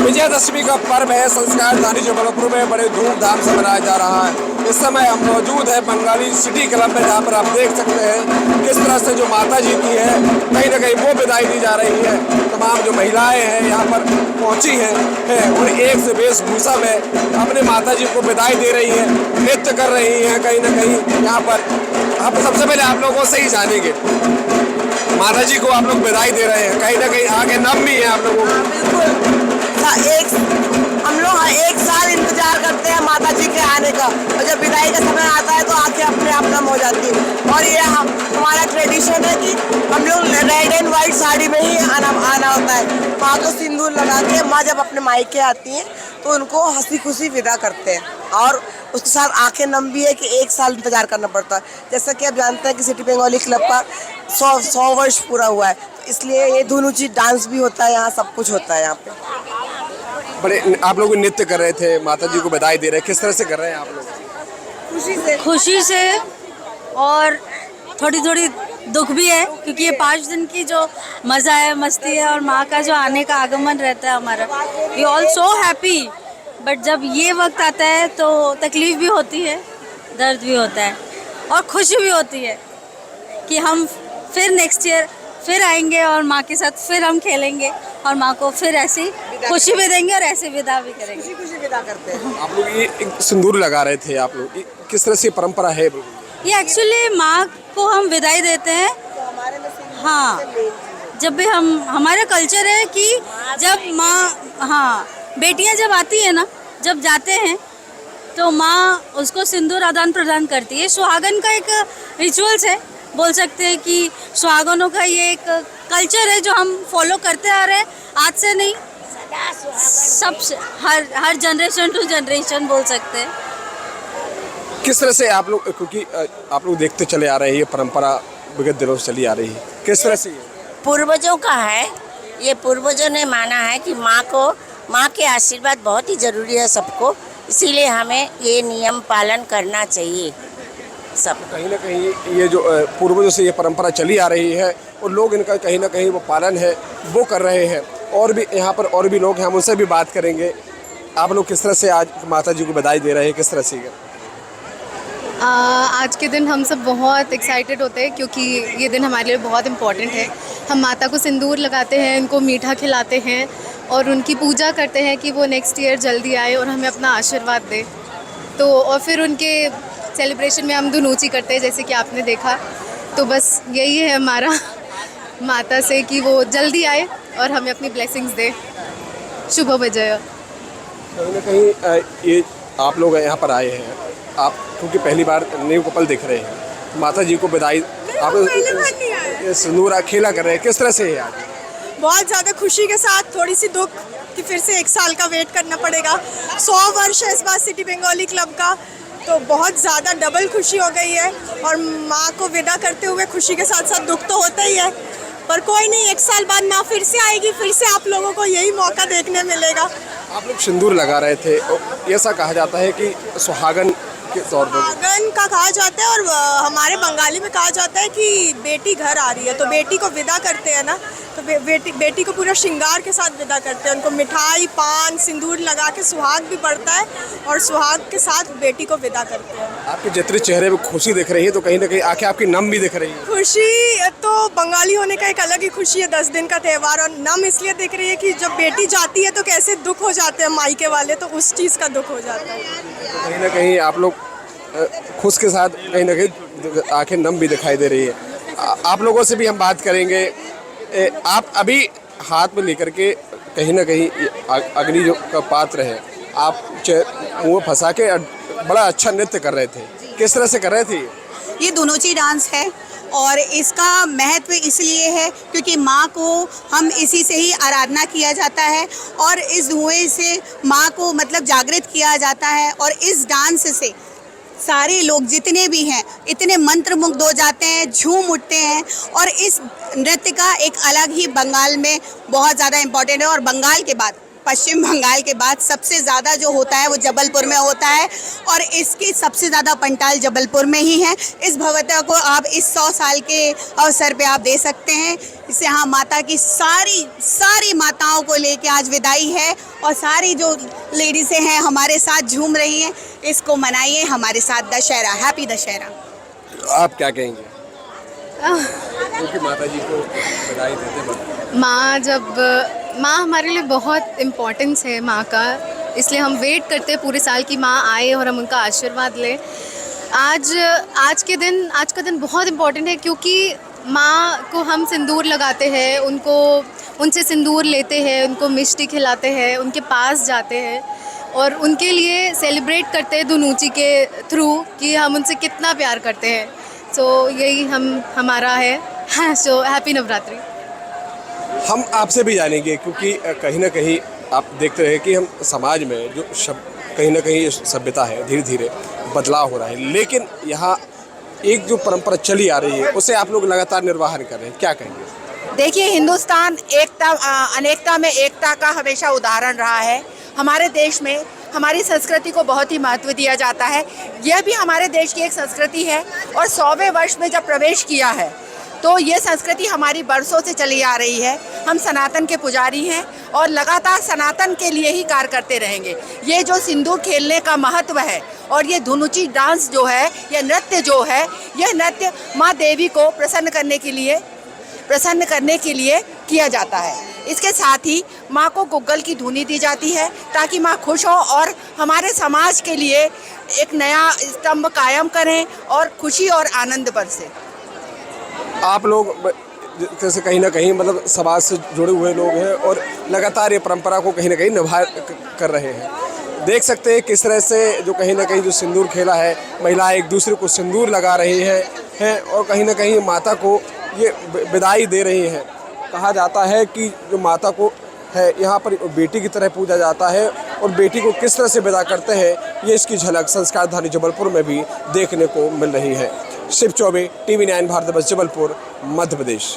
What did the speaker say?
विजयदशमी का पर्व है। संस्कार धानी जबलपुर में बड़े धूमधाम से मनाया जा रहा है। इस समय हम मौजूद है बंगाली सिटी क्लब में, जहाँ पर आप देख सकते हैं किस तरह से जो माता जी की है कहीं ना कहीं वो विदाई दी जा रही है। तमाम जो महिलाएं हैं यहाँ पर पहुंची हैं और एक से वेशभूषा में अपने माता जी को विदाई दे रही है, नृत्य कर रही हैं कहीं ना कहीं यहाँ पर। आप सबसे पहले आप लोगों से ही जानेंगे, माता जी को आप लोग विदाई दे रहे हैं, कहीं ना कहीं आगे नम भी है आप लोगों को। बिल्कुल, हम लोग एक साल इंतजार करते हैं माता जी के आने का, और जब विदाई का समय आता है तो आंखें अपने आप नम हो जाती है। और ये हमारा ट्रेडिशन है कि हम लोग रेड एंड व्हाइट साड़ी में ही आना होता है। माँ को सिंदूर लगा के माँ जब अपने मायके आती हैं तो उनको हंसी खुशी विदा करते हैं, और उसके साथ आंखें नम भी है कि एक साल इंतजार करना पड़ता है। जैसा कि आप जानते हैं कि सिटी बंगाली क्लब का 100 वर्ष पूरा हुआ है, तो इसलिए ये धुनुची डांस भी होता है, यहाँ सब कुछ होता है। यहाँ पे बड़े आप लोग नृत्य कर रहे थे, माता जी को विदाई दे रहे हैं, किस तरह से कर रहे हैं आप लोग? खुशी से और थोड़ी थोड़ी दुख भी है, क्योंकि ये 5 दिन की जो मज़ा है, मस्ती है, और माँ का जो आने का आगमन रहता है हमारा, we all so happy. But जब ये वक्त आता है तो तकलीफ भी होती है, दर्द भी होता है, और खुशी भी होती है कि हम फिर नेक्स्ट ईयर फिर आएंगे और माँ के साथ फिर हम खेलेंगे, और माँ को फिर ऐसी खुशी भी देंगे और ऐसे विदा भी करेंगे। खुशी विदा करते हैं। आप लोग ये एक सिंदूर लगा रहे थे, आप लोग किस तरह से परंपरा है? ये एक्चुअली माँ को हम विदाई देते हैं। हाँ, जब भी हमारा कल्चर है कि जब माँ, हाँ, बेटियाँ जब आती है ना, जब जाते हैं तो माँ उसको सिंदूर आदान प्रदान करती है। सुहागन का एक रिचुअल्स है, बोल सकते हैं कि सुहागनों का ये एक कल्चर है जो हम फॉलो करते आ रहे हैं, आज से नहीं, सब हर जनरेशन टू जनरेशन बोल सकते हैं। किस तरह से आप लोग, क्योंकि आप लोग देखते चले आ रहे हैं, ये परंपरा विगत दिनों से चली आ रही है, किस तरह से? पूर्वजों का है, ये पूर्वजों ने माना है कि माँ के आशीर्वाद बहुत ही ज़रूरी है सबको, इसीलिए हमें ये नियम पालन करना चाहिए सब। कहीं ना कहीं ये जो पूर्वजों से ये परंपरा चली आ रही है और लोग इनका कहीं ना कहीं वो पालन है वो कर रहे हैं, और भी यहाँ पर और भी लोग हैं, हम उनसे भी बात करेंगे। आप लोग किस तरह से आज माता जी को बधाई दे रहे हैं, किस तरह से? आज के दिन हम सब बहुत एक्साइटेड होते हैं, क्योंकि ये दिन हमारे लिए बहुत इम्पॉर्टेंट है। हम माता को सिंदूर लगाते हैं, उनको मीठा खिलाते हैं और उनकी पूजा करते हैं कि वो नेक्स्ट ईयर जल्दी आए और हमें अपना आशीर्वाद दे। तो और फिर उनके सेलिब्रेशन में हम धुनूची करते हैं, जैसे कि आपने देखा। तो बस यही है हमारा माता से कि वो जल्दी आए और हमें अपनी ब्लेसिंग्स दे। शुभ विजय। कहीं ना कहीं ये आप लोग यहाँ पर आए हैं, आप क्योंकि पहली बार न्यू कपल दिख रहे हैं, माता जी को विदाई, आप सिंदूर खेला कर रहे हैं, किस तरह से है आज? बहुत ज़्यादा खुशी के साथ, थोड़ी सी दुख कि फिर से 1 साल का वेट करना पड़ेगा। 100 वर्ष है इस बार सिटी बंगाली क्लब का, तो बहुत ज़्यादा डबल खुशी हो गई है। और माँ को विदा करते हुए खुशी के साथ साथ दुख तो होता ही है, पर कोई नहीं, 1 साल बाद माँ फिर से आएगी, फिर से आप लोगों को यही मौका देखने मिलेगा। आप लोग सिंदूर लगा रहे थे, और ऐसा कहा जाता है कि सुहागन के तौर पर, सुहागन का कहा जाता है, और हमारे बंगाली में कहा जाता है कि बेटी घर आ रही है तो बेटी को विदा करते हैं ना, तो बेटी को पूरा श्रृंगार के साथ विदा करते हैं। उनको मिठाई, पान, सिंदूर लगा के सुहाग भी पड़ता है, और सुहाग के साथ बेटी को विदा करते हैं। आपके जितने चेहरे पे खुशी दिख रही है, तो कहीं ना कहीं आंखें आपकी नम भी दिख रही है। खुशी तो बंगाली होने का एक अलग ही खुशी है, 10 दिन का त्यौहार, और नम इसलिए दिख रही है कि जब बेटी जाती है तो कैसे दुख हो जाते हैं मायके वाले, तो उस चीज़ का दुख हो जाता है। तो कहीं ना कहीं आप लोग खुश के साथ कहीं ना कहीं आंखें नम भी दिखाई दे रही है। आप लोगों से भी हम बात करेंगे। आप अभी हाथ में लेकर के कहीं ना कहीं अग्नि जो का पात्र है, आप मुँह फंसा के बड़ा अच्छा नृत्य कर रहे थे, किस तरह से कर रहे थे? ये धुनूची डांस है, और इसका महत्व इसलिए है क्योंकि माँ को हम इसी से ही आराधना किया जाता है, और इस धुएं से माँ को मतलब जागृत किया जाता है। और इस डांस से सारे लोग जितने भी हैं इतने मंत्रमुग्ध हो जाते हैं, झूम उठते हैं। और इस नृत्य का एक अलग ही बंगाल में बहुत ज़्यादा इम्पोर्टेंट है, और बंगाल के बाद पश्चिम बंगाल के बाद सबसे ज़्यादा जो होता है वो जबलपुर में होता है और इसकी सबसे ज़्यादा पंडाल जबलपुर में ही है। इस भव्यता को आप इस 100 साल के अवसर पे आप दे सकते हैं। इससे यहाँ माता की सारी माताओं को लेके आज विदाई है और सारी जो लेडीज़ें हैं हमारे साथ झूम रही हैं। इसको मनाइए हमारे साथ दशहरा। हैप्पी दशहरा। आप क्या कहेंगे? क्योंकि माता जी को विदाई देते वक्त माँ हमारे लिए बहुत इम्पोर्टेंस है माँ का, इसलिए हम वेट करते हैं पूरे साल की माँ आए और हम उनका आशीर्वाद लें। आज का दिन बहुत इम्पोर्टेंट है क्योंकि माँ को हम सिंदूर लगाते हैं, उनसे सिंदूर लेते हैं, उनको मिष्टी खिलाते हैं, उनके पास जाते हैं और उनके लिए सेलिब्रेट करते हैं दुनूची के थ्रू कि हम उनसे कितना प्यार करते हैं। सो यही हमारा है। So happy Navratri. हम आपसे भी जानेंगे क्योंकि कहीं ना कहीं आप देखते रहे कि हम समाज में जो कहीं ना कहीं सभ्यता है धीरे धीरे बदलाव हो रहा है, लेकिन यहाँ एक जो परंपरा चली आ रही है उसे आप लोग लगातार निर्वाहन कर रहे हैं, क्या कहेंगे? देखिए, हिंदुस्तान अनेकता में एकता का हमेशा उदाहरण रहा है। हमारे देश में हमारी संस्कृति को बहुत ही महत्व दिया जाता है। यह भी हमारे देश की एक संस्कृति है और 100वें वर्ष में जब प्रवेश किया है तो ये संस्कृति हमारी बरसों से चली आ रही है। हम सनातन के पुजारी हैं और लगातार सनातन के लिए ही कार्य करते रहेंगे। ये जो सिंदूर खेलने का महत्व है और ये धुनुची डांस जो है, यह नृत्य माँ देवी को प्रसन्न करने के लिए किया जाता है। इसके साथ ही माँ को गुग्गल की धुनी दी जाती है ताकि माँ खुश हो और हमारे समाज के लिए एक नया स्तंभ कायम करें और खुशी और आनंद बरसे। आप लोग जैसे कहीं ना कहीं मतलब समाज से जुड़े हुए लोग हैं और लगातार ये परंपरा को कहीं ना कहीं निभा कर रहे हैं। देख सकते हैं किस तरह से जो कहीं ना कहीं जो सिंदूर खेला है, महिलाएं एक दूसरे को सिंदूर लगा रही हैं और कहीं ना कहीं माता को ये विदाई दे रही हैं। कहा जाता है कि जो माता को है यहाँ पर बेटी की तरह पूजा जाता है और बेटी को किस तरह से विदा करते हैं ये इसकी झलक संस्कारधानी जबलपुर में भी देखने को मिल रही है। शिव चौबे, TV9 भारत बस, जबलपुर, मध्य प्रदेश।